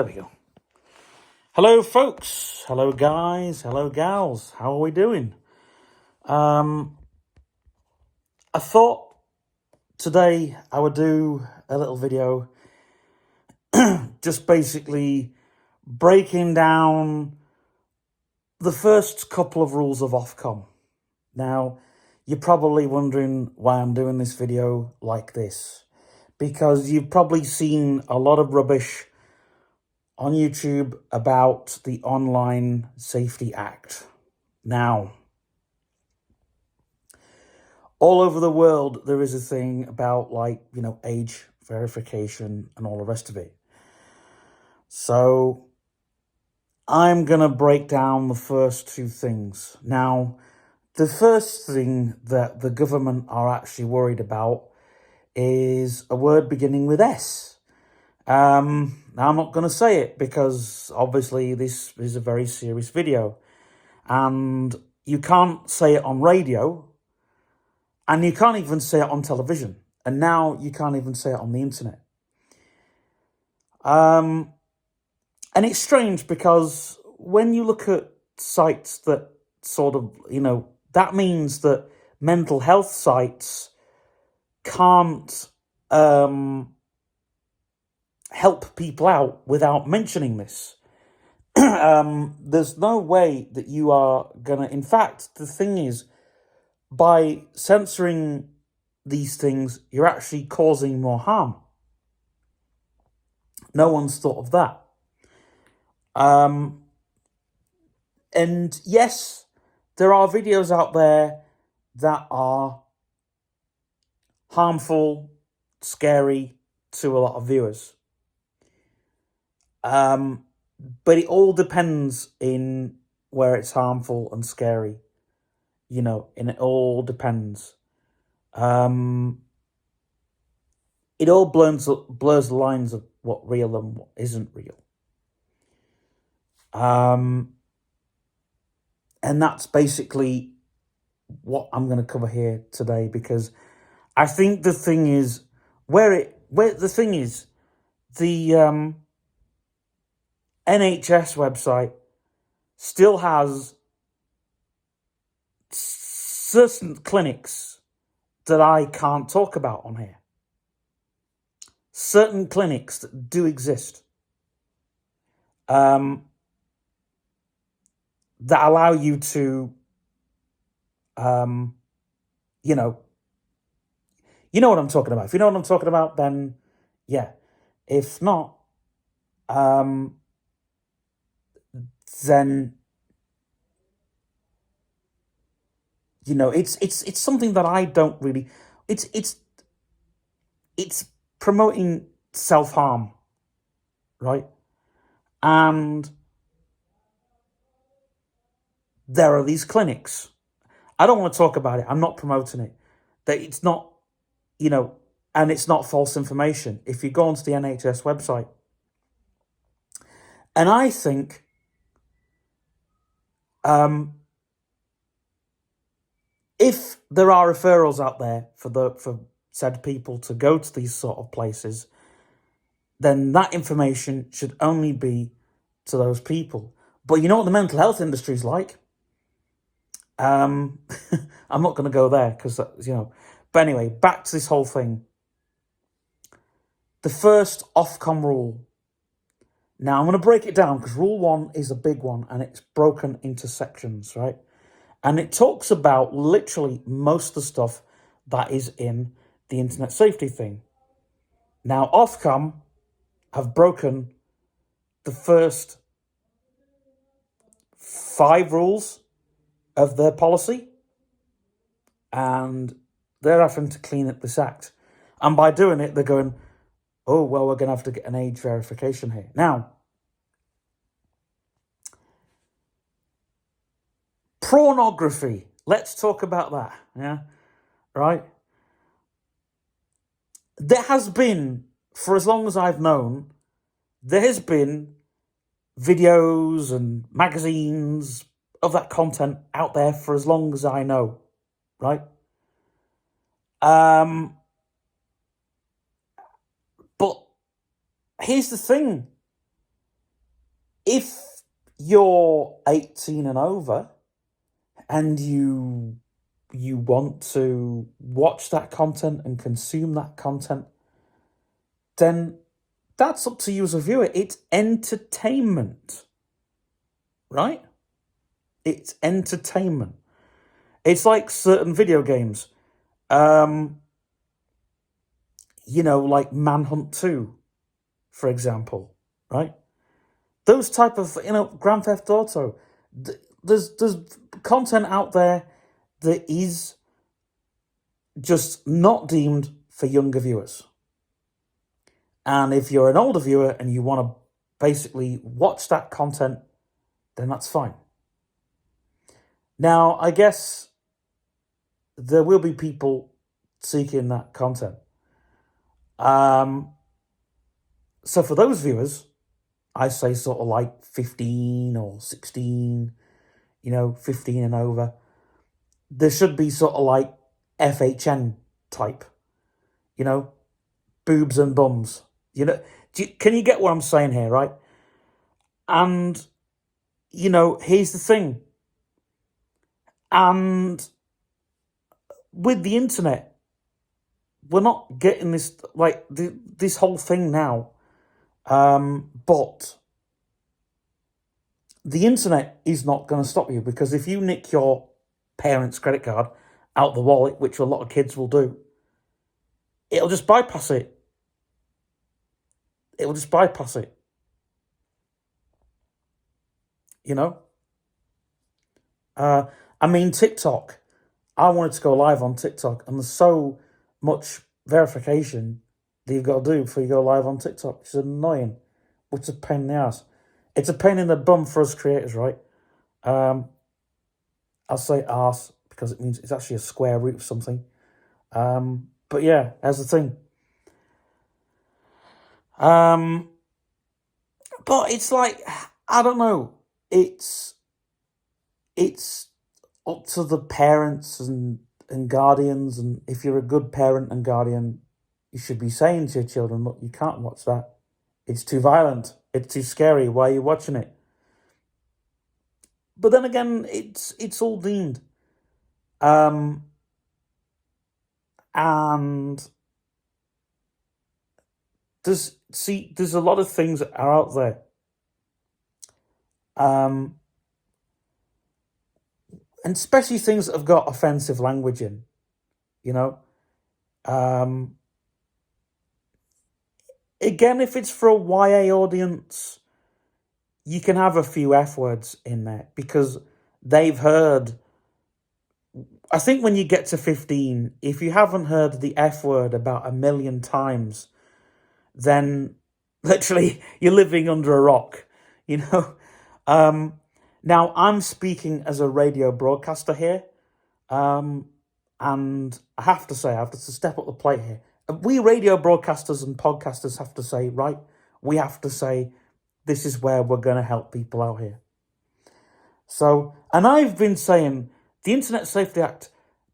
There we go. Hello, folks. Hello, guys. Hello, gals. How are we doing? I thought today I would do a little video just basically breaking down the first couple of rules of Ofcom. Now, you're probably wondering why I'm doing this video like this, because you've probably seen a lot of rubbish on YouTube about the Online Safety Act. Now, all over the world, there is a thing about, age verification and all the rest of it. So I'm going to break down the first two things. Now, the first thing that the government are actually worried about is a word beginning with S. Now, I'm not going to say it because obviously this is a very serious video and you can't say it on radio and you can't even say it on television. And now you can't even say it on the internet. And it's strange because when you look at sites that sort of, that means that mental health sites can't help people out without mentioning this. There's no way that you are going to... In fact, the thing is, by censoring these things, you're actually causing more harm. No one's thought of that. And yes, there are videos out there that are harmful, scary to a lot of viewers. But it all depends in where it's harmful and scary, and it all depends. It all blurs the lines of what real and what isn't real. And that's basically what I'm going to cover here today, because I think the thing is the NHS website still has certain clinics that I can't talk about on here. Certain clinics that do exist that allow you to, you know what I'm talking about. If you know what I'm talking about, then yeah. If not, then it's something that I don't really. It's promoting self-harm, right? And there are these clinics. I don't want to talk about it. I'm not promoting it. That it's not, and it's not false information. If you go onto the NHS website, and I think if there are referrals out there for said people to go to these sort of places, then that information should only be to those people. But you know what the mental health industry is like? I'm not going to go there because, But anyway, back to this whole thing. The first Ofcom rule. Now, I'm going to break it down because Rule 1 is a big one and it's broken into sections, right? And it talks about literally most of the stuff that is in the internet safety thing. Now, Ofcom have broken the first 5 rules of their policy, and they're having to clean up this act. And by doing it, they're going, oh, well, we're going to have to get an age verification here. Now, pornography. Let's talk about that, yeah? Right? There has been, for as long as I've known, there has been videos and magazines of that content out there for as long as I know, right? But here's the thing. if you're 18 and over and you want to watch that content and consume that content, then that's up to you as a viewer. It's entertainment, right? It's entertainment. It's like certain video games. Like Manhunt 2, for example, right? Those type of, Grand Theft Auto. There's content out there that is just not deemed for younger viewers. And if you're an older viewer and you want to basically watch that content, then that's fine. Now, I guess there will be people seeking that content. So for those viewers, I say sort of like 15 or 16, 15 and over. There should be sort of like FHN type, boobs and bums. Can you get what I'm saying here, right? And, here's the thing. And with the internet, we're not getting this, like, this whole thing now. But the internet is not going to stop you, because if you nick your parents' credit card out the wallet, which a lot of kids will do, it'll just bypass it. It'll just bypass it. TikTok. I wanted to go live on TikTok, and there's so much verification that you've got to do before you go live on TikTok, which is annoying, which is a pain in the ass. It's a pain in the bum for us creators, right? I'll say arse because it means it's actually a square root of something. But yeah, that's the thing. But it's like, I don't know. It's up to the parents and guardians, and if you're a good parent and guardian, you should be saying to your children, look, you can't watch that. It's too violent. It's too scary. Why are you watching it? But then again, it's all deemed. And there's a lot of things that are out there. And especially things that have got offensive language in, Again, if it's for a YA audience, you can have a few F words in there because they've heard. I think when you get to 15, if you haven't heard the F word about 1 million times, then literally you're living under a rock, Now, I'm speaking as a radio broadcaster here, and I have to step up the plate here. We radio broadcasters and podcasters have to say, right, we have to say, this is where we're going to help people out here. So, and I've been saying, the Internet Safety Act,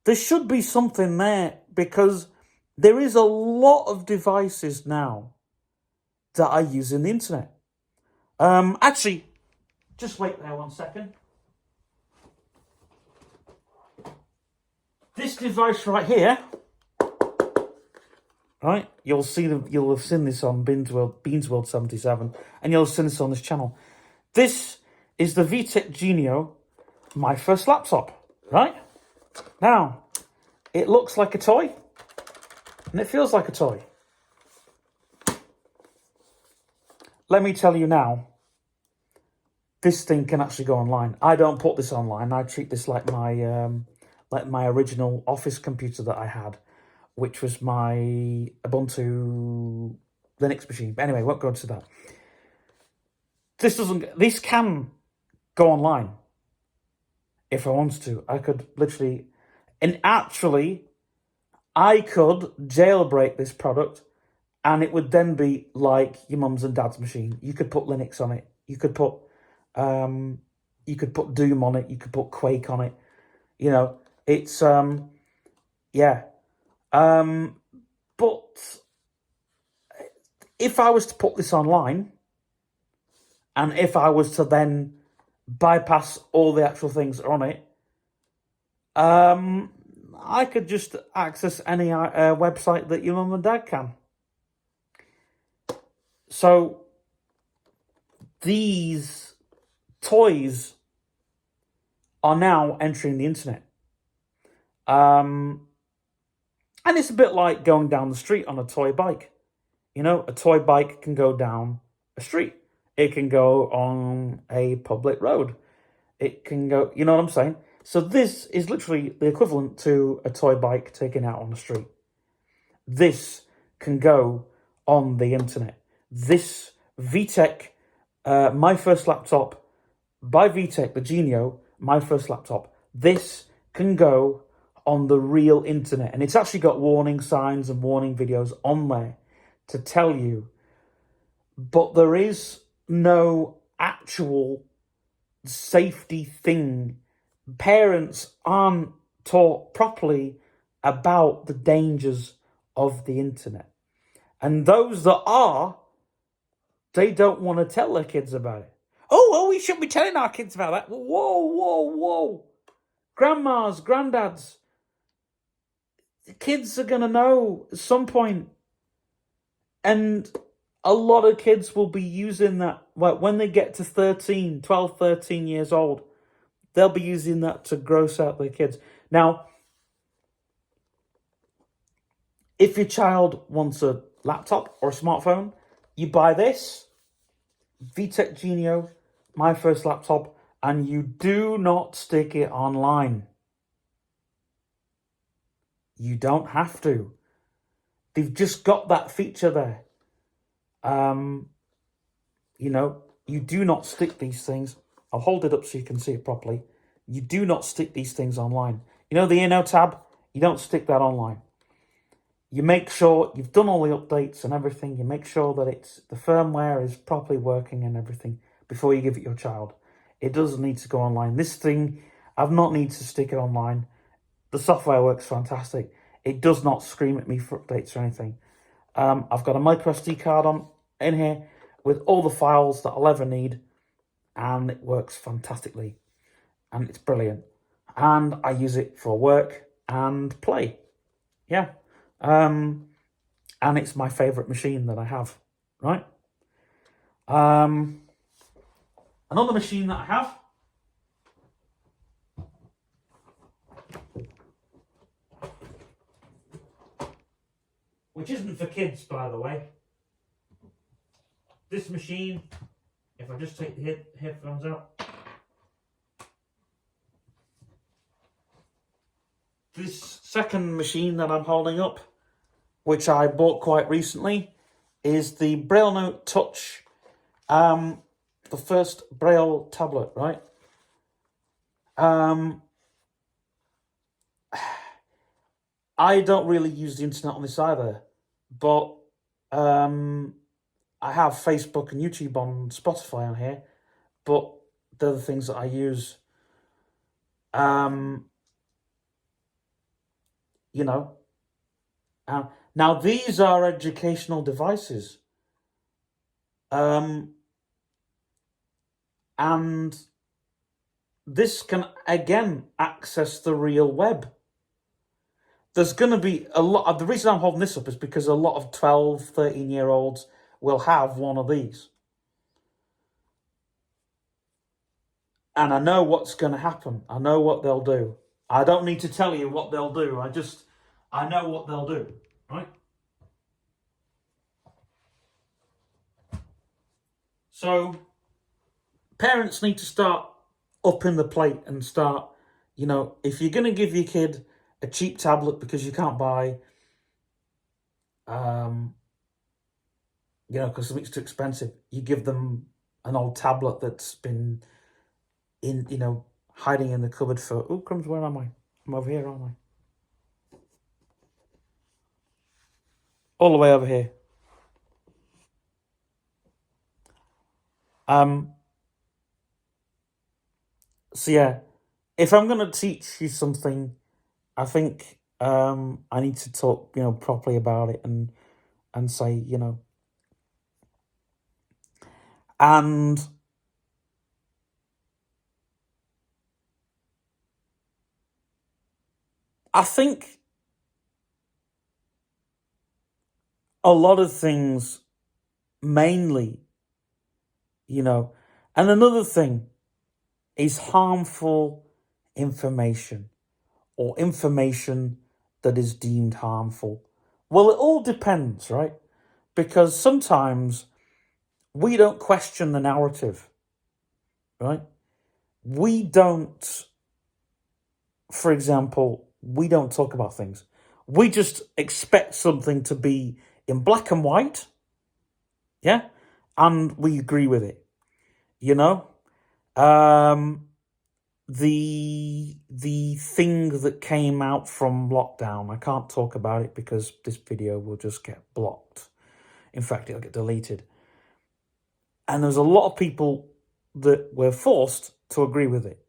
there should be something there, because there is a lot of devices now that are using the internet. Actually, just wait there 1 second. This device right here, right? You'll have seen this on Beans World 77, and you'll have seen this on this channel. This is the VTech Genio, my first laptop, right? Now, it looks like a toy, and it feels like a toy. Let me tell you now, this thing can actually go online. I don't put this online. I treat this like my original office computer that I had, which was my Ubuntu Linux machine. But anyway, won't go into that. This can go online if I wanted to. I could literally, and actually, I could jailbreak this product, and it would then be like your mum's and dad's machine. You could put Linux on it. You could put Doom on it. You could put Quake on it. It's yeah. But if I was to put this online, And if I was to then bypass all the actual things on it, I could just access any website that your mum and dad can. So these toys are now entering the internet. And it's a bit like going down the street on a toy bike. You know, a toy bike can go down a street. It can go on a public road. It can go, you know what I'm saying? So this is literally the equivalent to a toy bike taken out on the street. This can go on the internet. This VTech, my first laptop, by VTech, the Genio, my first laptop, this can go on the real internet. And it's actually got warning signs and warning videos on there to tell you. But there is no actual safety thing. Parents aren't taught properly about the dangers of the internet. And those that are, they don't want to tell their kids about it. Oh, we shouldn't be telling our kids about that. Whoa. Grandmas, granddads, the kids are going to know at some point. And a lot of kids will be using that when they get to 12, 13 years old. They'll be using that to gross out their kids. Now, if your child wants a laptop or a smartphone, you buy this, VTech Genio, my first laptop, and you do not stick it online. You don't have to. They've just got that feature there. You know, you do not stick these things. I'll hold it up so you can see it properly. You do not stick these things online. You know the Inno tab? You don't stick that online. You make sure you've done all the updates and everything. You make sure that the firmware is properly working and everything before you give it your child. It doesn't need to go online. This thing, I've not need to stick it online. The software works fantastic. It does not scream at me for updates or anything. I've got a micro SD card in here with all the files that I'll ever need, and it works fantastically, and it's brilliant. And I use it for work and play. Yeah. And it's my favorite machine that I have, right? Another machine that I have, which isn't for kids, by the way. This machine, if I just take the headphones out, this second machine that I'm holding up, which I bought quite recently, is the Braille Note Touch, the first Braille tablet, right? I don't really use the internet on this either, but I have Facebook and YouTube on Spotify on here, but they're the things that I use. You know, now these are educational devices, and this can again access the real web. There's going to be a lot of, the reason I'm holding this up is because a lot of 12, 13-year-olds will have one of these. And I know what's going to happen. I know what they'll do. I don't need to tell you what they'll do. I know what they'll do, right? So parents need to start upping the plate and start, you know, if you're going to give your kid a cheap tablet because you can't buy, you know, because it's too expensive, you give them an old tablet that's been in, you know, hiding in the cupboard for, oh, crumbs, where am I? I'm over here, aren't I? All the way over here. So yeah, if I'm going to teach you something, I think I need to talk, you know, properly about it and say, you know, and I think a lot of things, mainly, and another thing is harmful information or information that is deemed harmful. Well, it all depends, right? Because sometimes we don't question the narrative, right? We don't, for example, we don't talk about things. We just expect something to be in black and white, yeah? And we agree with it, you know? The thing that came out from lockdown, I can't talk about it because this video will just get blocked. In fact, it'll get deleted. And there's a lot of people that were forced to agree with it.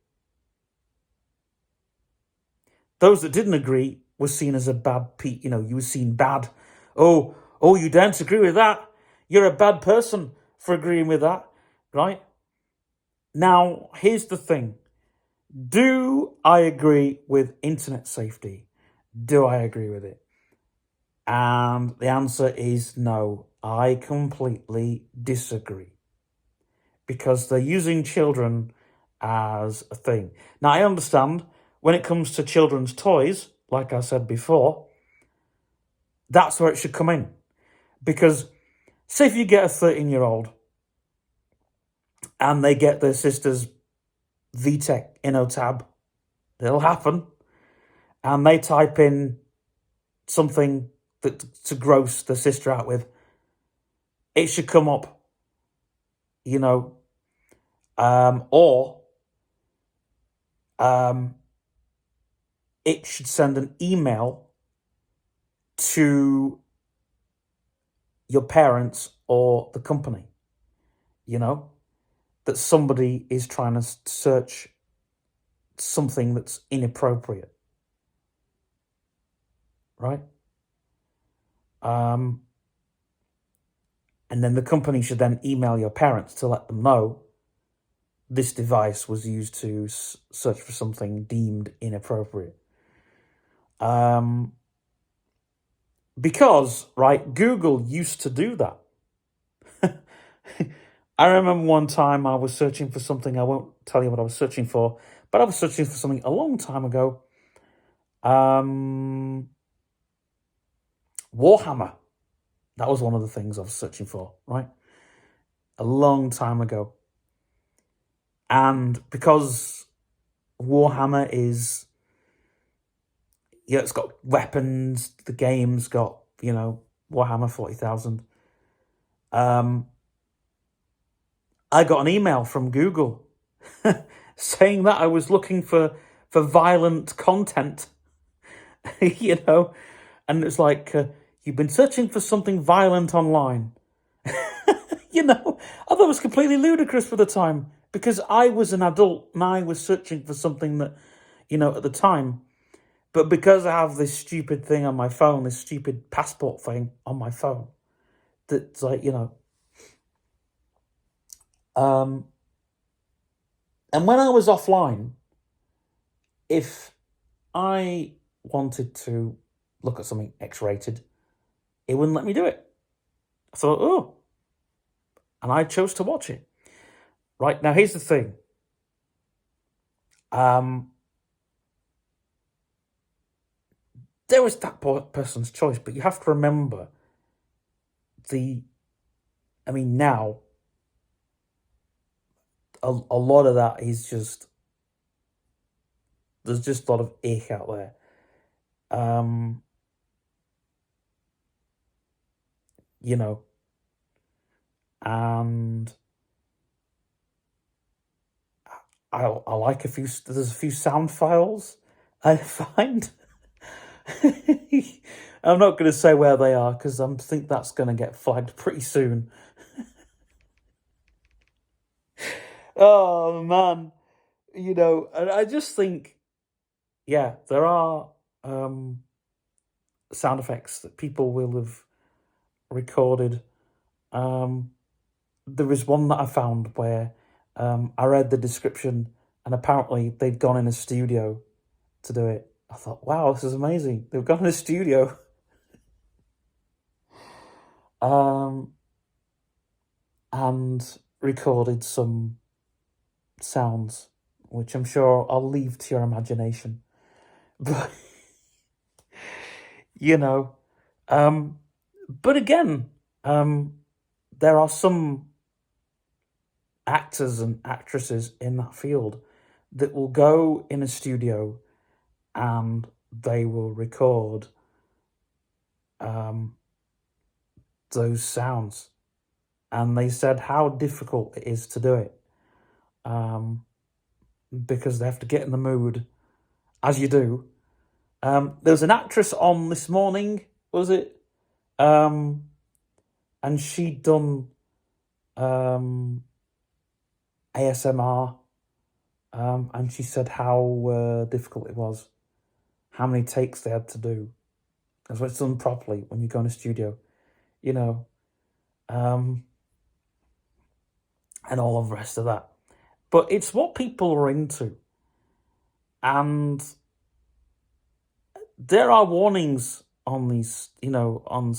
Those that didn't agree were seen as a bad you were seen bad. Oh, you don't agree with that? You're a bad person for agreeing with that, right? Now, here's the thing. Do I agree with internet safety? Do I agree with it? And the answer is no. I completely disagree. Because they're using children as a thing. Now, I understand when it comes to children's toys, like I said before, that's where it should come in. Because, say if you get a 13-year-old and they get their sister's VTech InnoTab, it'll happen, and they type in something that to gross their sister out with, it should come up, or it should send an email to your parents or the company, that somebody is trying to search something that's inappropriate, right? And then the company should then email your parents to let them know this device was used to search for something deemed inappropriate. Because, right, Google used to do that. I remember one time I was searching for something, I won't tell you what I was searching for, but I was searching for something a long time ago. Warhammer. That was one of the things I was searching for, right? A long time ago. And because Warhammer is, it's got weapons, the game's got, Warhammer 40,000. I got an email from Google saying that I was looking for violent content, and it's like, you've been searching for something violent online. I thought it was completely ludicrous for the time, because I was an adult and I was searching for something that, at the time, but because I have this stupid thing on my phone, this stupid passport thing on my phone, that's like, and when I was offline, if I wanted to look at something X-rated, it wouldn't let me do it. I thought, and I chose to watch it. Right, now here's the thing. There was that person's choice, but you have to remember now, a lot of that is just, there's just a lot of ick out there. And I like there's a few sound files I find. I'm not going to say where they are because I think that's going to get flagged pretty soon. Oh, man. I just think, there are sound effects that people will have recorded. There is one that I found where I read the description and apparently they'd gone in a studio to do it. I thought, wow, this is amazing. They've gone in a studio um, and recorded some sounds, which I'm sure I'll leave to your imagination. But, you know, um, but again, there are some actors and actresses in that field that will go in a studio and they will record those sounds. And they said how difficult it is to do it because they have to get in the mood, as you do. There was an actress on this morning, was it? And she'd done ASMR, and she said how difficult it was, how many takes they had to do. Because when it's done properly, when you go in a studio, you know, and all of the rest of that. But it's what people are into. And there are warnings on these, on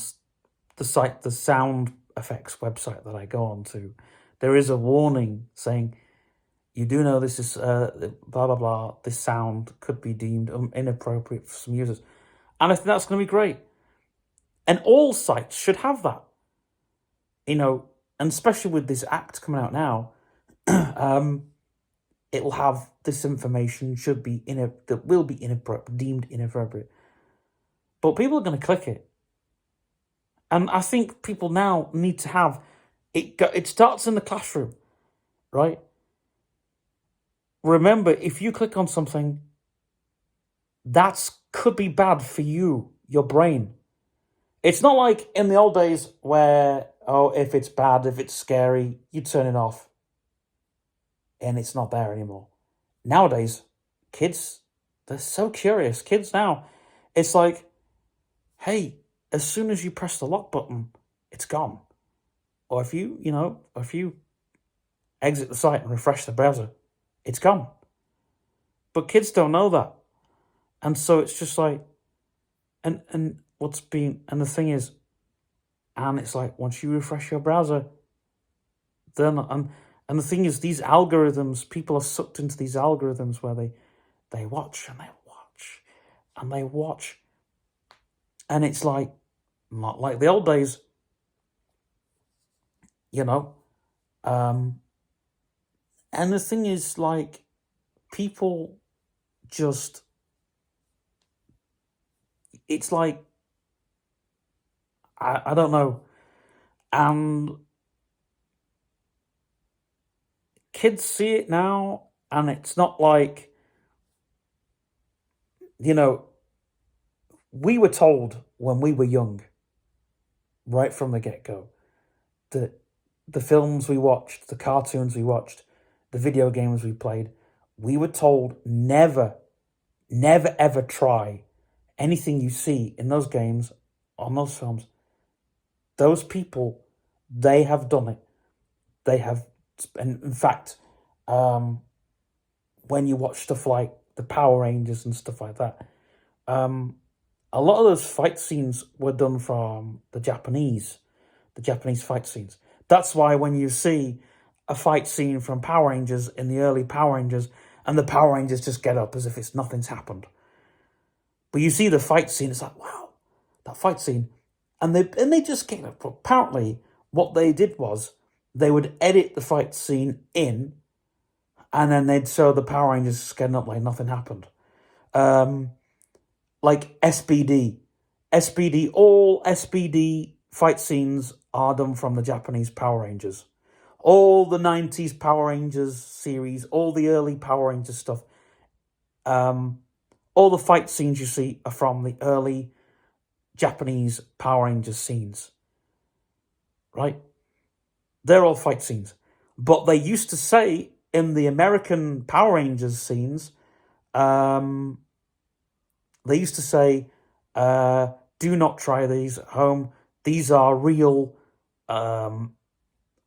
the site, the sound effects website that I go on to. There is a warning saying, you do know this is blah, blah, blah, this sound could be deemed inappropriate for some users. And I think that's going to be great. And all sites should have that. And especially with this act coming out now, it will have this information that will be deemed inappropriate. But people are going to click it. And I think people now need to have it. It starts in the classroom, right? Remember, if you click on something, that could be bad for you, your brain. It's not like in the old days where, if it's bad, if it's scary, you turn it off and it's not there anymore. Nowadays, kids, they're so curious. Kids now, it's like, hey, as soon as you press the lock button, it's gone. Or if you exit the site and refresh the browser, it's gone. But kids don't know that. And so it's just like, and the thing is, and it's like, once you refresh your browser, then, and the thing is, these algorithms, people are sucked into these algorithms where they watch and they watch and they watch. And it's like, not like the old days, and the thing is, like, people just, it's like, I don't know. And kids see it now, and it's not like, we were told when we were young, right from the get-go, that the films we watched, the cartoons we watched, the video games we played, we were told never, ever try anything you see in those games, on those films. Those people, they have done it. They have, and in fact, when you watch stuff like the Power Rangers and stuff like that, a lot of those fight scenes were done from the Japanese fight scenes. That's why when you see a fight scene from Power Rangers in the early Power Rangers, and the Power Rangers just get up as if nothing's happened. But you see the fight scene, it's like, wow, that fight scene. And they just get up. Apparently, what they did was they would edit the fight scene in, and then they'd show the Power Rangers getting up like nothing happened. Like SPD. All SPD fight scenes are done from the Japanese Power Rangers. All the 90s Power Rangers series, all the early Power Rangers stuff, all the fight scenes you see are from the early Japanese Power Rangers scenes. Right? They're all fight scenes. But they used to say in the American Power Rangers scenes, they used to say, do not try these at home. These are real.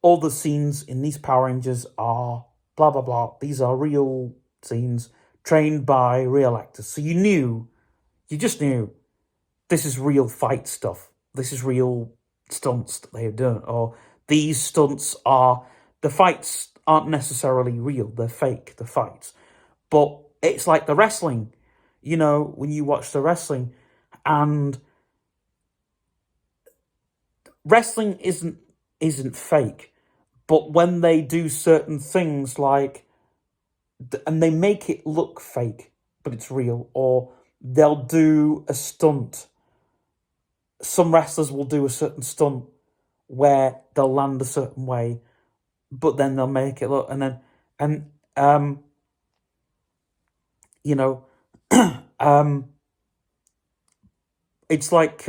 All the scenes in these Power Rangers are blah, blah, blah. These are real scenes trained by real actors. So you knew You just knew this is real fight stuff. This is real stunts that they have done, or these stunts are the fights aren't necessarily real. They're fake. The fights, but it's like the wrestling. When you watch the wrestling, and wrestling isn't fake, but when they do certain things and they make it look fake, but it's real, or they'll do a stunt. Some wrestlers will do a certain stunt where they'll land a certain way, but then they'll make it look, and you know, it's like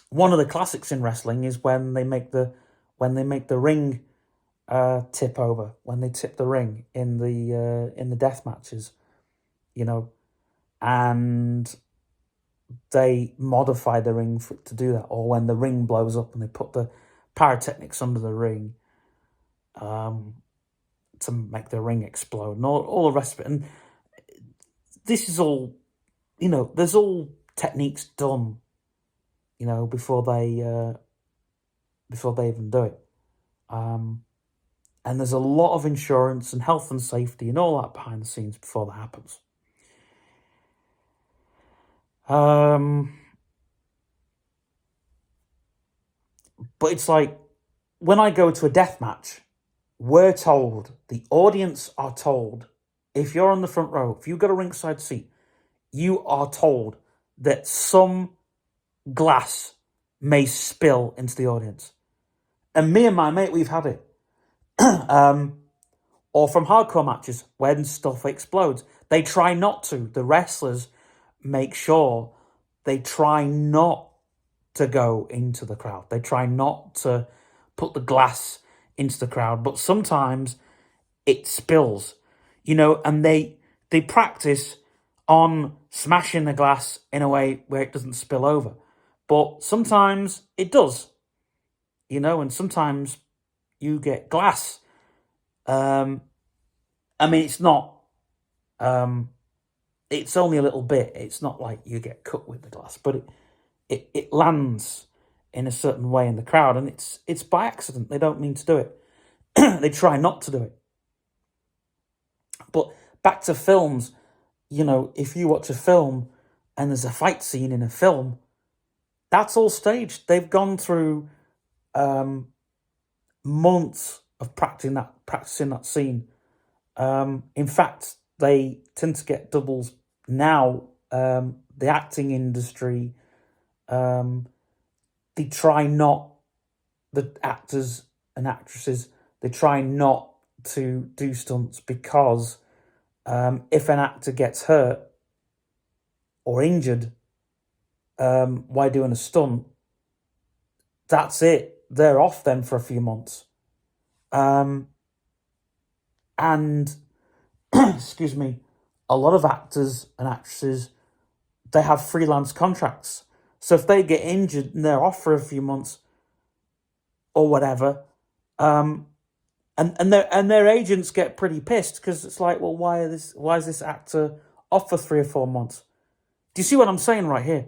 one of the classics in wrestling is when they make the ring tip over, when they tip the ring in the death matches, and they modify the ring to do that, or when the ring blows up and they put the pyrotechnics under the ring to make the ring explode, and all the rest of it. And this is all, there's all techniques done, before they even do it. And there's a lot of insurance and health and safety and all that behind the scenes before that happens. But it's like, when I go to a death match, we're told, the audience are told, if you're on the front row, if you've got a ringside seat, you are told that some glass may spill into the audience. And me and my mate, we've had it. Or from hardcore matches, when stuff explodes. They try not to. The wrestlers make sure they try not to go into the crowd. They try not to put the glass into the crowd. But sometimes it spills, and they practice on smashing the glass in a way where it doesn't spill over. But sometimes it does, and sometimes you get glass. It's not, it's only a little bit. It's not like you get cut with the glass, but it lands in a certain way in the crowd, and it's by accident. They don't mean to do it. They try not to do it. But back to films, if you watch a film and there's a fight scene in a film, that's all staged. They've gone through months of practicing that scene. In fact, they tend to get doubles now. The acting industry, they try not, the actors and actresses, they try not to do stunts because if an actor gets hurt or injured while doing a stunt, that's it. They're off then for a few months. And excuse me, a lot of actors and actresses, they have freelance contracts. So if they get injured and they're off for a few months or whatever, and their agents get pretty pissed because it's like, well, why is this actor off for 3 or 4 months? Do you see what I'm saying right here?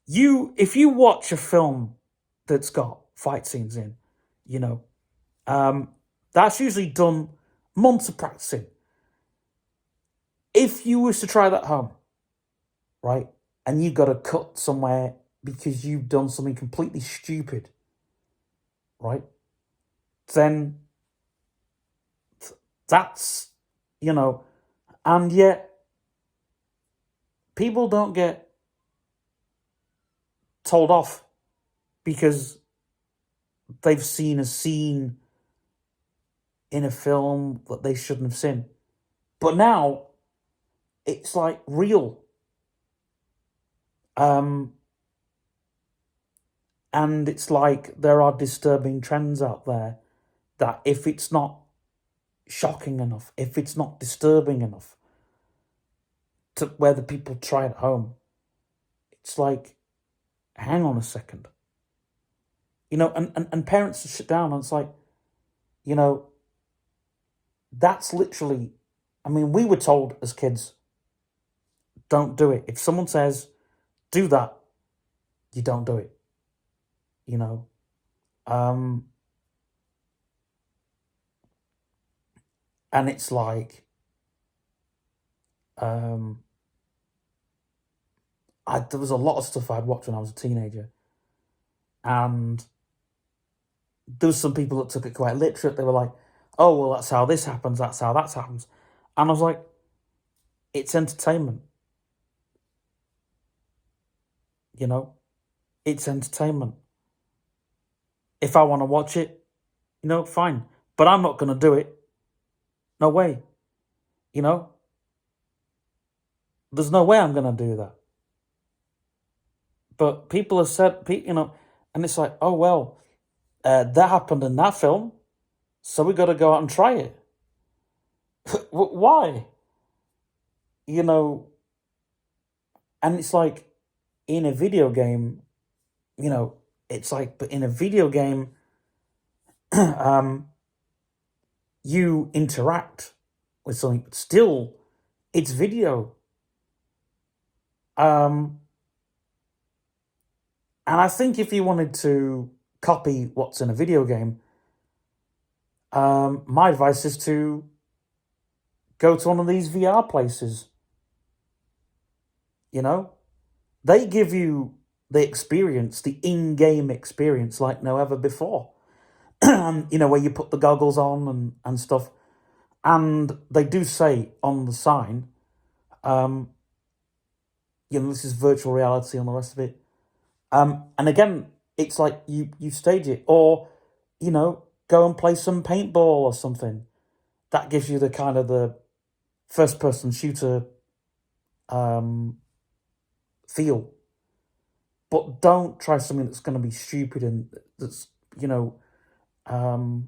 If you watch a film that's got fight scenes in, that's usually done months of practicing. If you was to try that home, right, and you got a cut somewhere because you've done something completely stupid, right, then that's, and yet people don't get told off because they've seen a scene in a film that they shouldn't have seen. But now it's like real. And it's like there are disturbing trends out there that if it's not shocking enough, if it's not disturbing enough to where the people try it at home, it's like, hang on a second. And parents sit down and it's like, that's literally, we were told as kids, don't do it. If someone says, do that, you don't do it. You know? And it's like, there was a lot of stuff I'd watched when I was a teenager. And there was some people that took it quite literate. They were like, oh, well, that's how this happens, that's how that happens. And I was like, it's entertainment. You know? It's entertainment. If I want to watch it, fine. But I'm not going to do it. No way. You know? There's no way I'm going to do that. But people have said, and it's like, oh, well, that happened in that film, so we got to go out and try it. Why? And it's like, in a video game, it's like, but in a video game, you interact with something, but still, it's video. And I think if you wanted to copy what's in a video game, my advice is to go to one of these VR places. They give you the experience, the in-game experience like no ever before. Where you put the goggles on and stuff. And they do say on the sign, this is virtual reality and the rest of it. And again, it's like you stage it, or, go and play some paintball or something. That gives you the kind of the first-person shooter feel. But don't try something that's going to be stupid and that's, and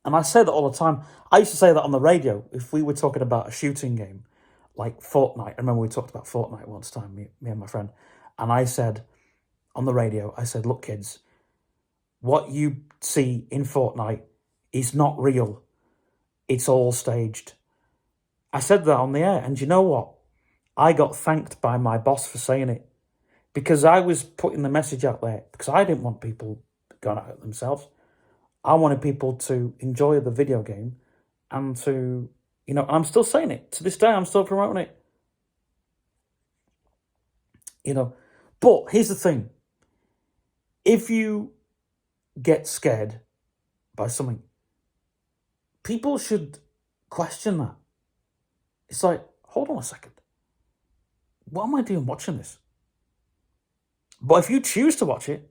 I say that all the time. I used to say that on the radio if we were talking about a shooting game, like Fortnite. I remember we talked about Fortnite once time, me and my friend, and I said on the radio, look, kids, what you see in Fortnite is not real. It's all staged. I said that on the air, and you know what? I got thanked by my boss for saying it, because I was putting the message out there, because I didn't want people going at it themselves. I wanted people to enjoy the video game and to, I'm still saying it. To this day, I'm still promoting it. But here's the thing. If you get scared by something, people should question that. It's like, hold on a second. What am I doing watching this? But if you choose to watch it,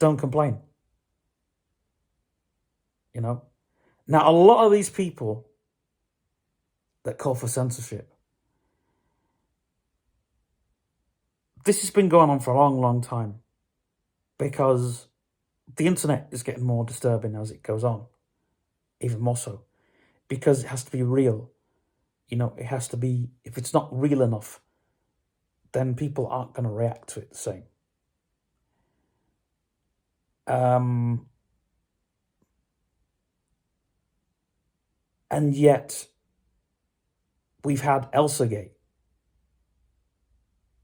don't complain. Now, a lot of these people that call for censorship, this has been going on for a long, long time, because the internet is getting more disturbing as it goes on, even more so, because it has to be real. It has to be, if it's not real enough, then people aren't going to react to it the same. And yet, we've had ElsaGate,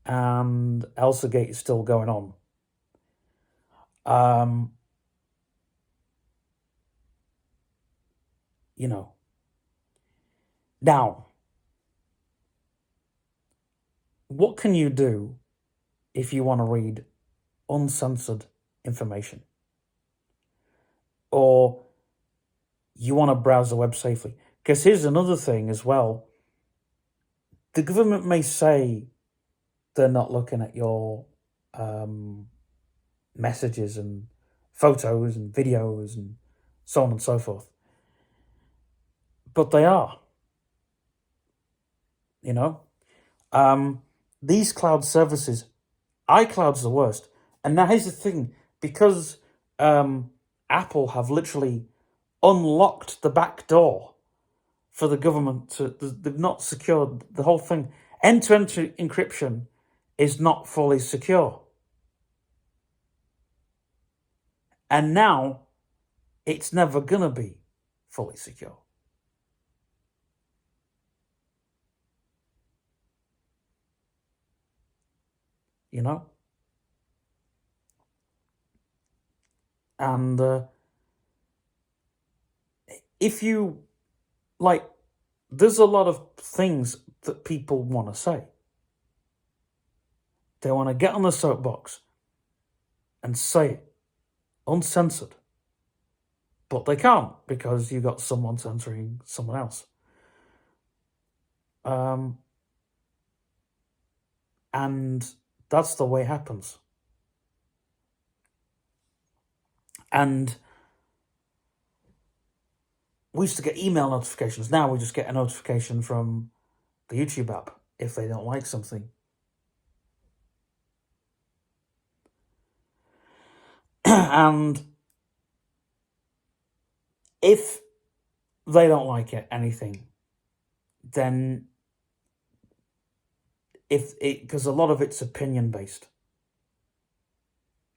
and ElsaGate is still going on. Now, what can you do if you want to read uncensored information? Or you want to browse the web safely? Because here's another thing as well. The government may say they're not looking at your messages and photos and videos and so on and so forth. But they are. These cloud services, iCloud's the worst. And now here's the thing, because Apple have literally unlocked the back door for the government they've not secured the whole thing. End-to-end encryption is not fully secure. And now it's never going to be fully secure. you know? And if you, like, there's a lot of things that people want to say. They want to get on the soapbox and say it, uncensored. But they can't because you got someone censoring someone else. And that's the way it happens. And we used to get email notifications. Now we just get a notification from the YouTube app if they don't like something. And if they don't like anything, then because a lot of it's opinion based,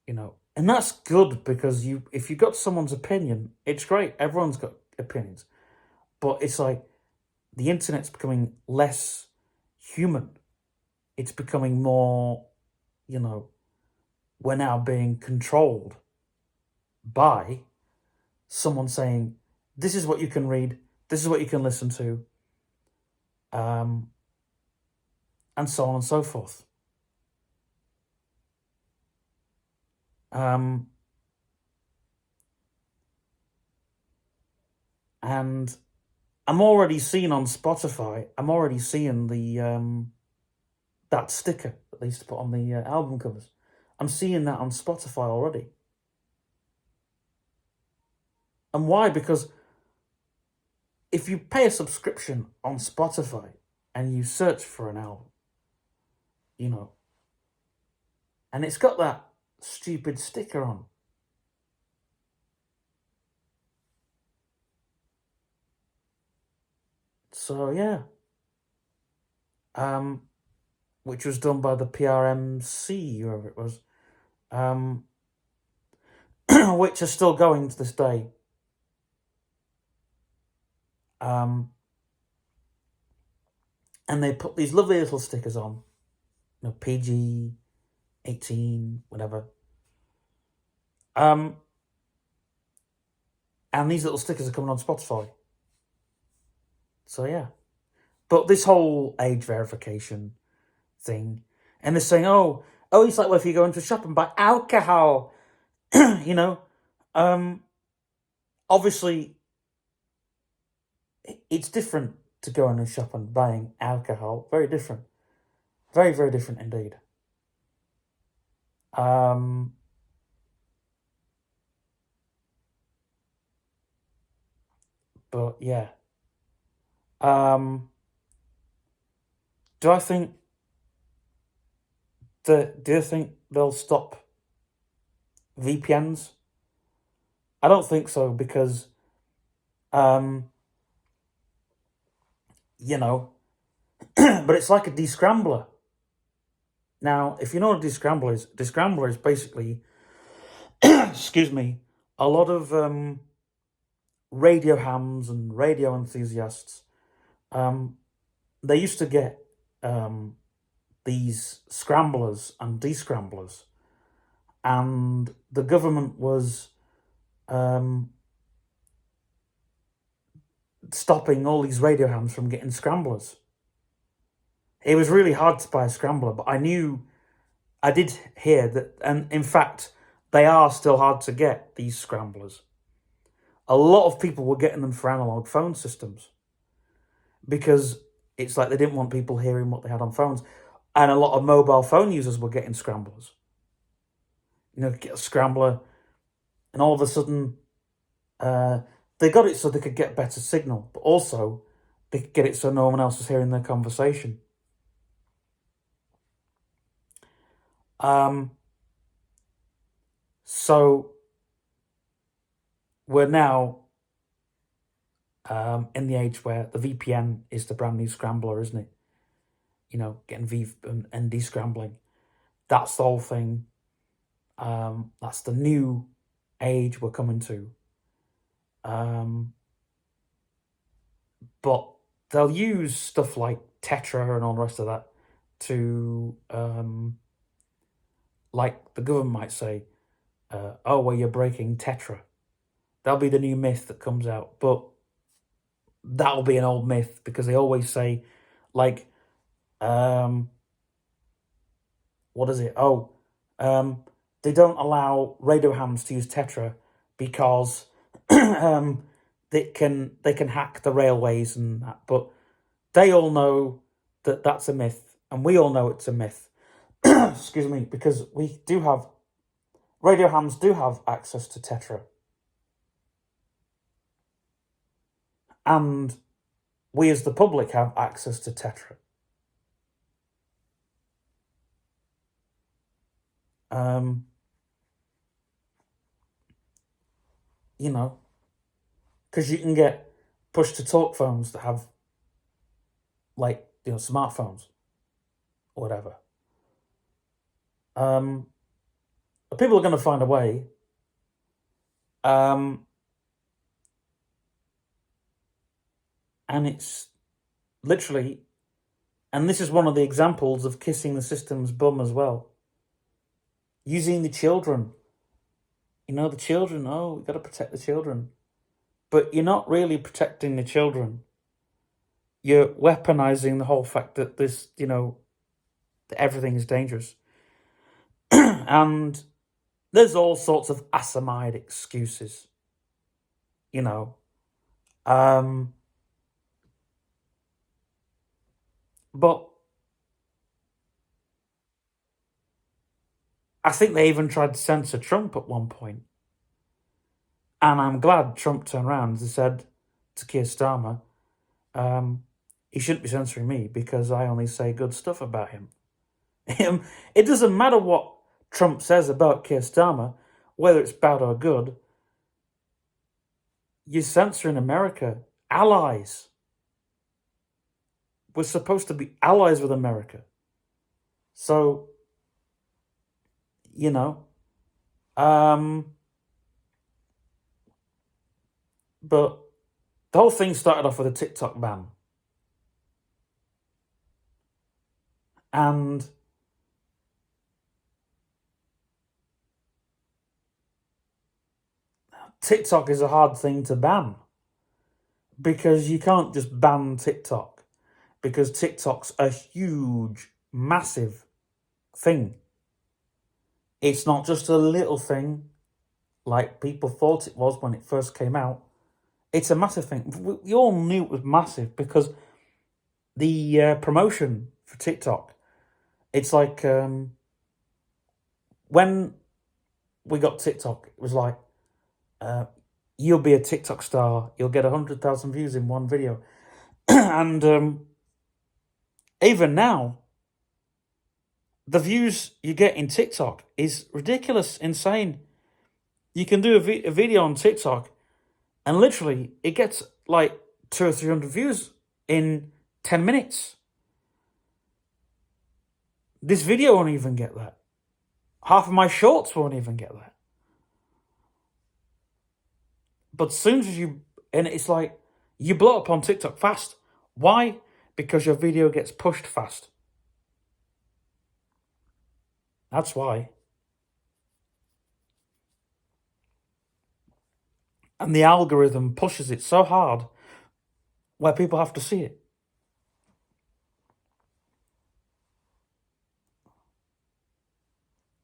and that's good because if you got someone's opinion, it's great. Everyone's got opinions, but it's like the internet's becoming less human. It's becoming more, we're now being controlled by someone saying, this is what you can read, this is what you can listen to, and so on and so forth. And I'm already seeing on Spotify, I'm already seeing the that sticker that they used to put on the album covers. I'm seeing that on Spotify already. And why? Because if you pay a subscription on Spotify and you search for an album, and it's got that stupid sticker on, so yeah, which was done by the PRMC, whoever it was, which are still going to this day. And they put these lovely little stickers on, PG, 18, whatever. And these little stickers are coming on Spotify. So yeah. But this whole age verification thing, and they're saying, oh, it's like, well, if you go into a shop and buy alcohol, obviously it's different to go in a shop and buying alcohol. Very different. Very, very different indeed. But yeah. Do you think they'll stop VPNs? I don't think so because, but it's like a descrambler. Now, if you know what a descrambler is basically, excuse me, a lot of radio hams and radio enthusiasts, they used to get these scramblers and descramblers, and the government was stopping all these radio hams from getting scramblers. It was really hard to buy a scrambler, but I did hear that, and in fact, they are still hard to get, these scramblers. A lot of people were getting them for analog phone systems because it's like they didn't want people hearing what they had on phones. And a lot of mobile phone users were getting scramblers. Get a scrambler, and all of a sudden, they got it so they could get better signal, but also they could get it so no one else was hearing their conversation. So we're now in the age where the VPN is the brand new scrambler, isn't it? Getting and descrambling. That's the whole thing. That's the new age we're coming to. But they'll use stuff like Tetra and all the rest of that to like the government might say, oh, well, you're breaking Tetra. That'll be the new myth that comes out. But that'll be an old myth because they always say, like, what is it? Oh, they don't allow radio hams to use Tetra because they can hack the railways and that. But they all know that that's a myth, and we all know it's a myth. Excuse me, because we do have radio hams do have access to Tetra, and we as the public have access to Tetra. You know, because you can get push to talk phones that have, like, smartphones or whatever. People are going to find a way. And it's literally, and this is one of the examples of kissing the system's bum as well. Using the children. The children, oh, we've got to protect the children. But you're not really protecting the children. You're weaponizing the whole fact that this, that everything is dangerous. And there's all sorts of asinine excuses, But I think they even tried to censor Trump at one point. And I'm glad Trump turned around and said to Keir Starmer, he shouldn't be censoring me because I only say good stuff about him. It doesn't matter what Trump says about Keir Starmer, whether it's bad or good. You're censoring America. Allies. We're supposed to be allies with America. So, but the whole thing started off with a TikTok ban. And TikTok is a hard thing to ban because you can't just ban TikTok because TikTok's a huge, massive thing. It's not just a little thing like people thought it was when it first came out. It's a massive thing. We all knew it was massive because the promotion for TikTok, it's like when we got TikTok, it was like, you'll be a TikTok star. You'll get 100,000 views in one video. And even now, the views you get in TikTok is ridiculous, insane. You can do a video on TikTok and literally it gets like 200 or 300 views in 10 minutes. This video won't even get that. Half of my shorts won't even get that. But as soon as and it's like, you blow up on TikTok fast. Why? Because your video gets pushed fast. That's why. And the algorithm pushes it so hard where people have to see it.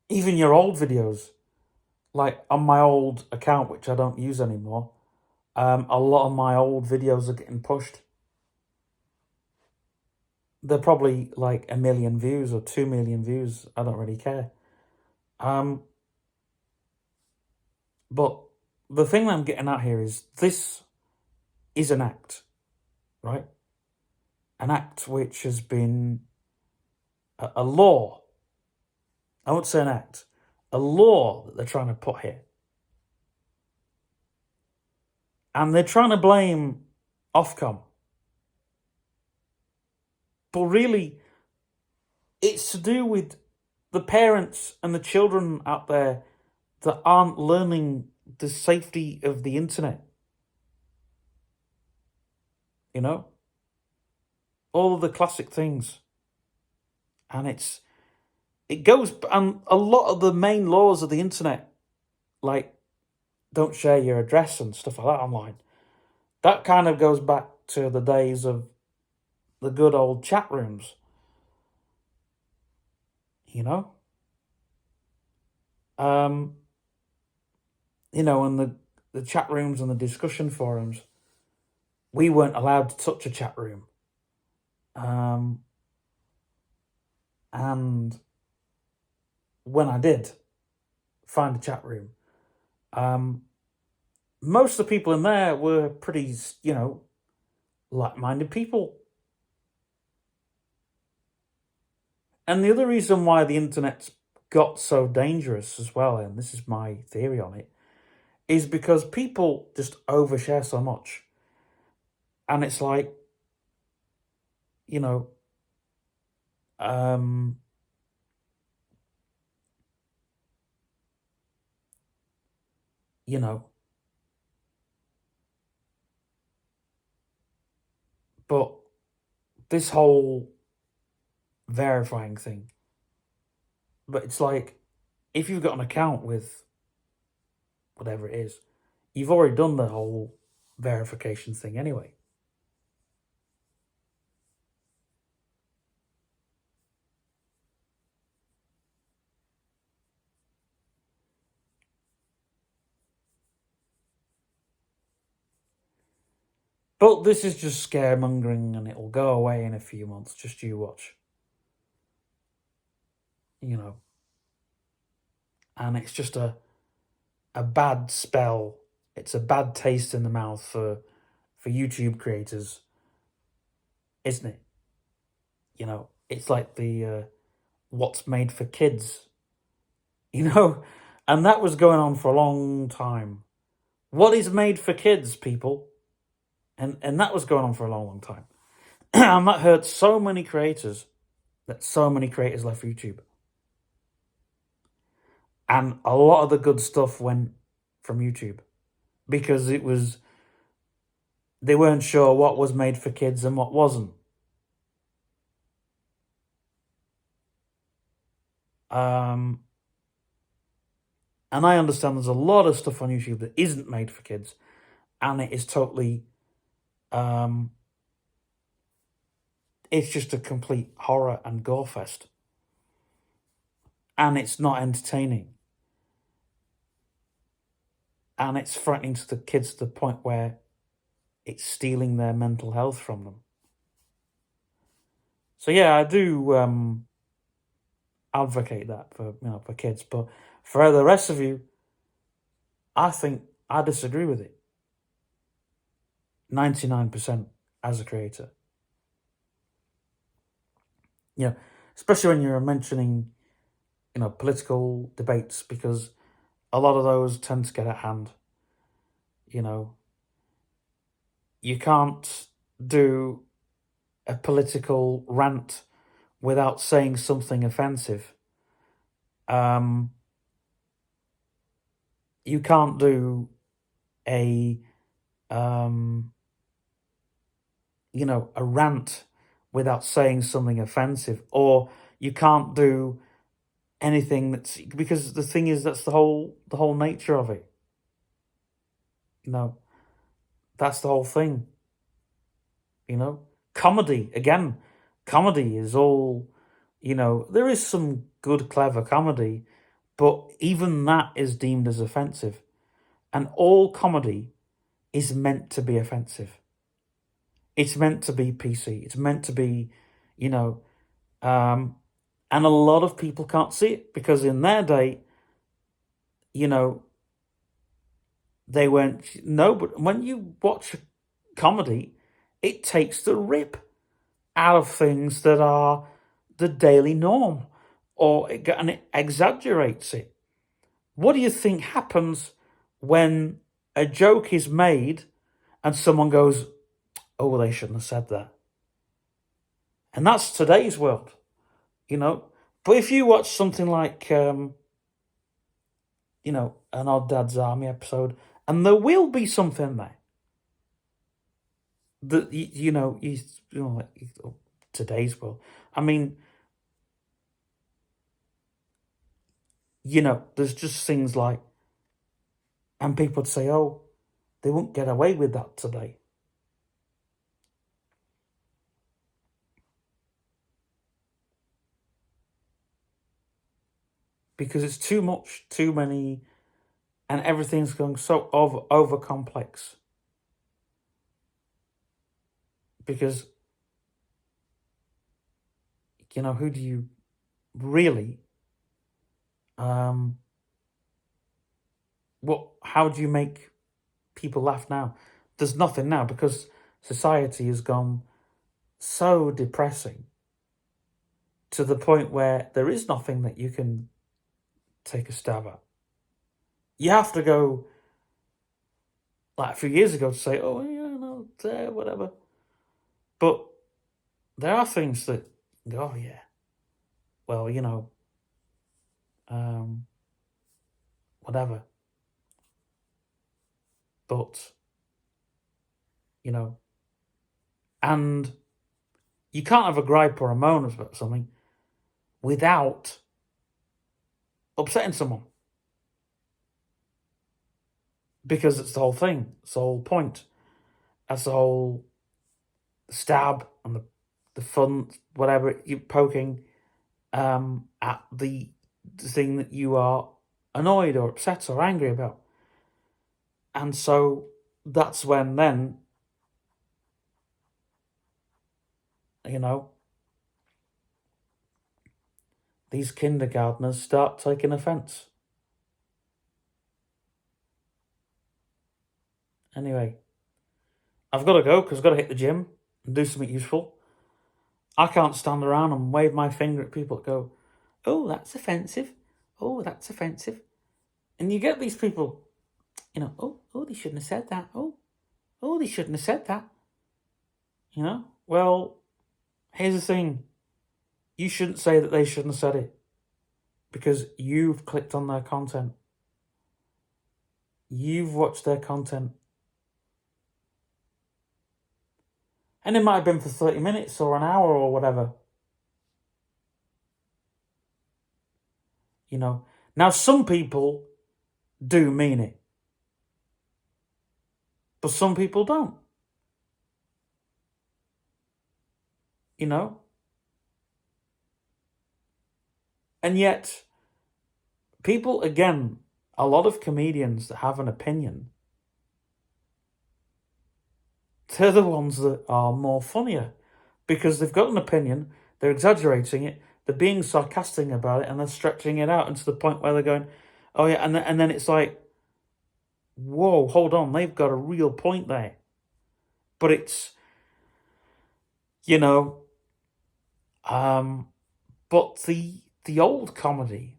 Even your old videos, like on my old account, which I don't use anymore, a lot of my old videos are getting pushed. They're probably like 1 million views or 2 million views. I don't really care. But the thing that I'm getting at here is this is an act, right? An act which has been a law. I won't say an act, a law that they're trying to put here. And they're trying to blame Ofcom. But really, it's to do with the parents and the children out there that aren't learning the safety of the internet. All of the classic things. And it's it goes, and a lot of the main laws of the internet, like don't share your address and stuff like that online, that kind of goes back to the days of the good old chat rooms, you know? Um, and the chat rooms and the discussion forums, we weren't allowed to touch a chat room. And when I did find a chat room, most of the people in there were pretty, like-minded people. And the other reason why the internet's got so dangerous as well, and this is my theory on it, is because people just overshare so much. And it's like, you know, um, you know, but this whole verifying thing, but it's like, if you've got an account with whatever it is, you've already done the whole verification thing anyway. But this is just scaremongering and it'll go away in a few months. Just you watch. And it's just a bad spell. It's a bad taste in the mouth for YouTube creators, isn't it? It's like the what's made for kids, and that was going on for a long time. What is made for kids, people? And that was going on for a long, long time. And that hurt so many creators that so many creators left YouTube. And a lot of the good stuff went from YouTube because they weren't sure what was made for kids and what wasn't. And I understand there's a lot of stuff on YouTube that isn't made for kids, and it is totally, it's just a complete horror and gore fest. And it's not entertaining. And it's frightening to the kids to the point where it's stealing their mental health from them. So yeah, I do advocate that for kids, but for the rest of you, I think I disagree with it. 99% as a creator. Especially when you're mentioning, political debates, because a lot of those tend to get at hand. You can't do a political rant without saying something offensive. You can't do a a rant without saying something offensive, or you can't do anything that's, because the thing is, that's the whole nature of it. That's the whole thing. Comedy, again, comedy is all, there is some good, clever comedy, but even that is deemed as offensive. And all comedy is meant to be offensive. It's meant to be PC. It's meant to be, and a lot of people can't see it because in their day, they weren't, no, but when you watch comedy, it takes the rip out of things that are the daily norm, and it exaggerates it. What do you think happens when a joke is made and someone goes, "Oh, they shouldn't have said that"? And that's today's world, But if you watch something like, an Odd Dad's Army episode, and there will be something there that like today's world. I mean, there's just things like, and people would say, oh, they won't get away with that today. Because it's too much, too many, and everything's going so over complex. Because, who do you really, how do you make people laugh now? There's nothing now because society has gone so depressing to the point where there is nothing that you can take a stab at. You have to go like a few years ago to say, oh, yeah, no, whatever. But there are things that go, oh, yeah, well, whatever. But, and you can't have a gripe or a moan about something without upsetting someone. Because it's the whole thing. It's the whole point. That's the whole stab and the fun, whatever, you're poking at the thing that you are annoyed or upset or angry about. And so that's when then, these kindergartners start taking offence. Anyway, I've got to go because I've got to hit the gym and do something useful. I can't stand around and wave my finger at people that go, oh, that's offensive. Oh, that's offensive. And you get these people, oh, they shouldn't have said that. Oh, they shouldn't have said that. Well, here's the thing. You shouldn't say that they shouldn't have said it because you've clicked on their content. You've watched their content. And it might have been for 30 minutes or an hour or whatever. Now some people do mean it. But some people don't. And yet, people, again, a lot of comedians that have an opinion, they're the ones that are more funnier because they've got an opinion, they're exaggerating it, they're being sarcastic about it, and they're stretching it out into the point where they're going, oh yeah, and then it's like, whoa, hold on, they've got a real point there. But it's, but the old comedy,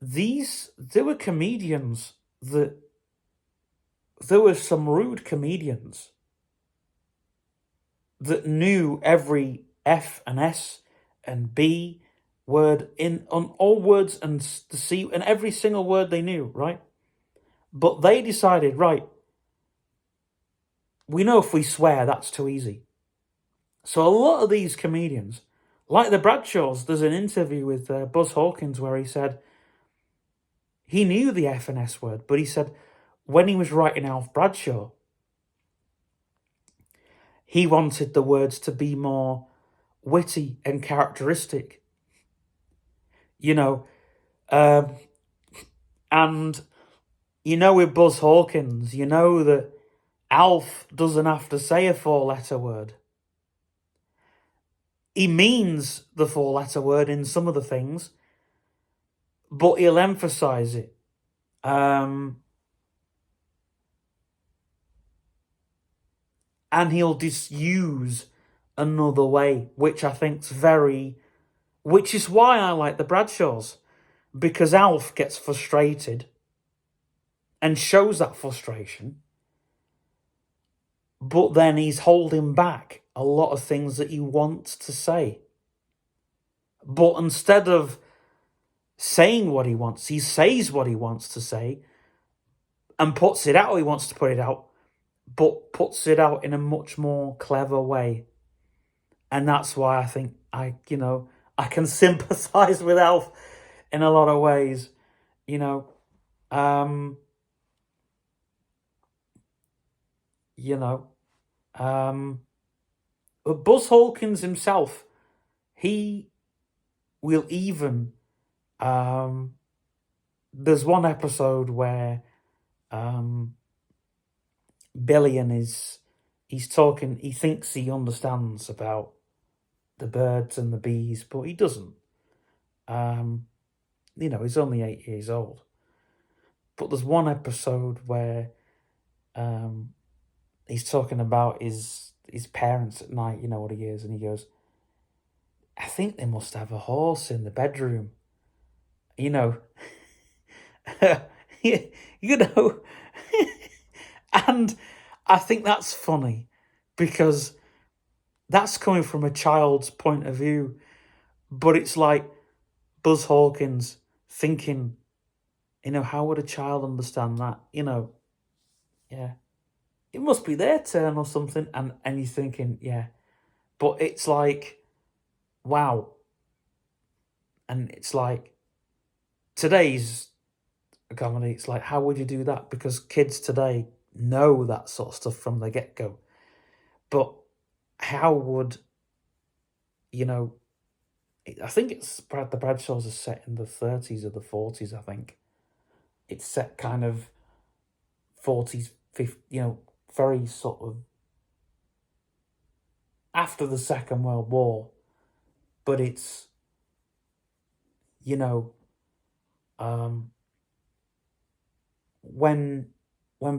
there were comedians that, there were some rude comedians that knew every F and S and B word on all words and the C and every single word they knew, right? But they decided, right, we know if we swear, that's too easy. So a lot of these comedians, like the Bradshaws, there's an interview with Buzz Hawkins where he said he knew the F and S word, but he said when he was writing Alf Bradshaw, he wanted the words to be more witty and characteristic. And with Buzz Hawkins, that Alf doesn't have to say a 4-letter word. He means the 4-letter word in some of the things, but he'll emphasize it. And he'll disuse another way, which I think's which is why I like the Bradshaws, because Alf gets frustrated and shows that frustration, but then he's holding back a lot of things that he wants to say. But instead of saying what he wants, he says what he wants to say and puts it out how he wants to put it out, but puts it out in a much more clever way. And that's why I think I can sympathise with Alf, in a lot of ways, you know. Um, you know, but Buzz Hawkins himself, he will even. There's one episode where Billy and he's talking. He thinks he understands about the birds and the bees, but he doesn't. He's only 8 years old. But there's one episode where he's talking about his parents at night. You know what he is, and he goes, "I think they must have a horse in the bedroom." You know, you know, and I think that's funny because that's coming from a child's point of view, but it's like Buzz Hawkins thinking, how would a child understand that? Yeah, it must be their turn or something, and you're thinking, yeah, but it's like, wow, and it's like today's comedy. It's like, how would you do that? Because kids today know that sort of stuff from the get go, but how would I think the Bradshaws are set in the 30s or the 40s. I think it's set kind of 40s, 50s, very sort of after the Second World War, but it's um, when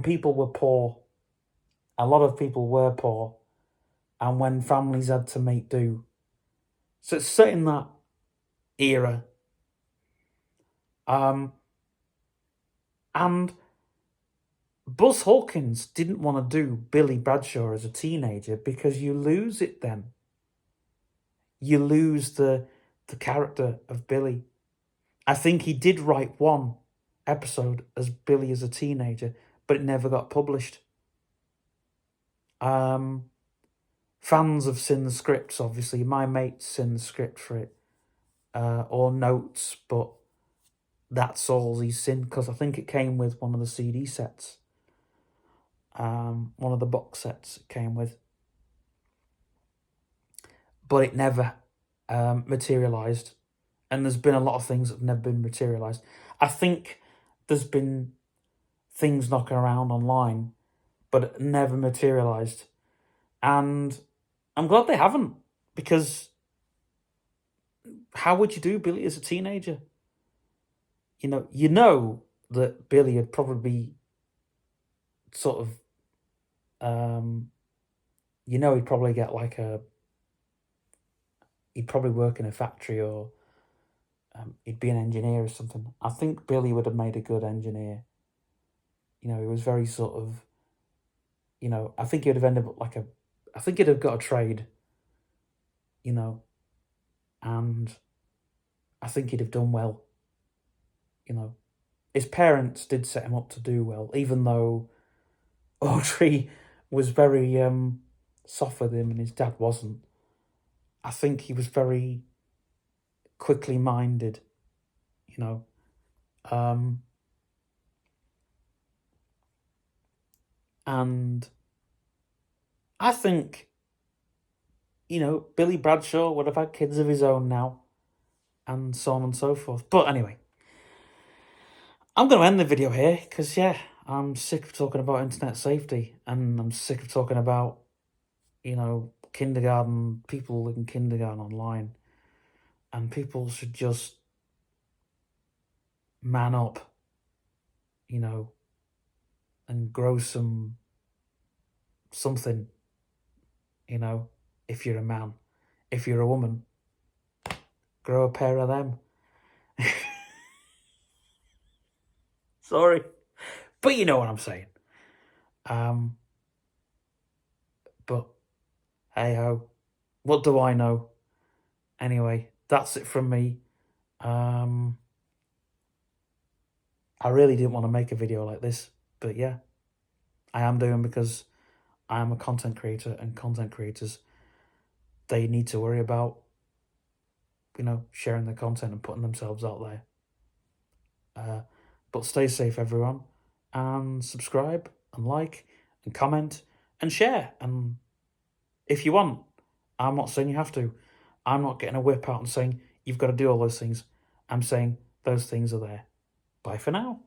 people were poor, a lot of people were poor, and when families had to make do. So it's set in that era. And Buzz Hawkins didn't want to do Billy Bradshaw as a teenager because you lose it then. You lose the character of Billy. I think he did write one episode as Billy as a teenager, but it never got published. Fans have seen the scripts, obviously. My mate's seen the script for it, or notes, but that's all he's seen because I think it came with one of the CD sets. One of the box sets it came with. But it never materialised. And there's been a lot of things that have never been materialised. I think there's been things knocking around online, but it never materialised. And I'm glad they haven't, because how would you do Billy as a teenager? You know that Billy would probably sort of, he'd probably get like he'd probably work in a factory, or he'd be an engineer or something. I think Billy would have made a good engineer. He was very sort of, I think he'd have ended up I think he'd have got a trade, and I think he'd have done well. His parents did set him up to do well, even though Audrey was very soft with him and his dad wasn't. I think he was very quickly minded, and I think, Billy Bradshaw would have had kids of his own now, and so on and so forth. But anyway, I'm going to end the video here because, I'm sick of talking about internet safety, and I'm sick of talking about, kindergarten, people in kindergarten online, and people should just man up, and grow something, if you're a man. If you're a woman, grow a pair of them. Sorry, but you know what I'm saying. But hey ho, what do I know? Anyway, that's it from me. I really didn't want to make a video like this, but yeah, I am doing, because I am a content creator, and content creators, they need to worry about, sharing their content and putting themselves out there. But stay safe, everyone, and subscribe and like and comment and share. And if you want, I'm not saying you have to. I'm not getting a whip out and saying you've got to do all those things. I'm saying those things are there. Bye for now.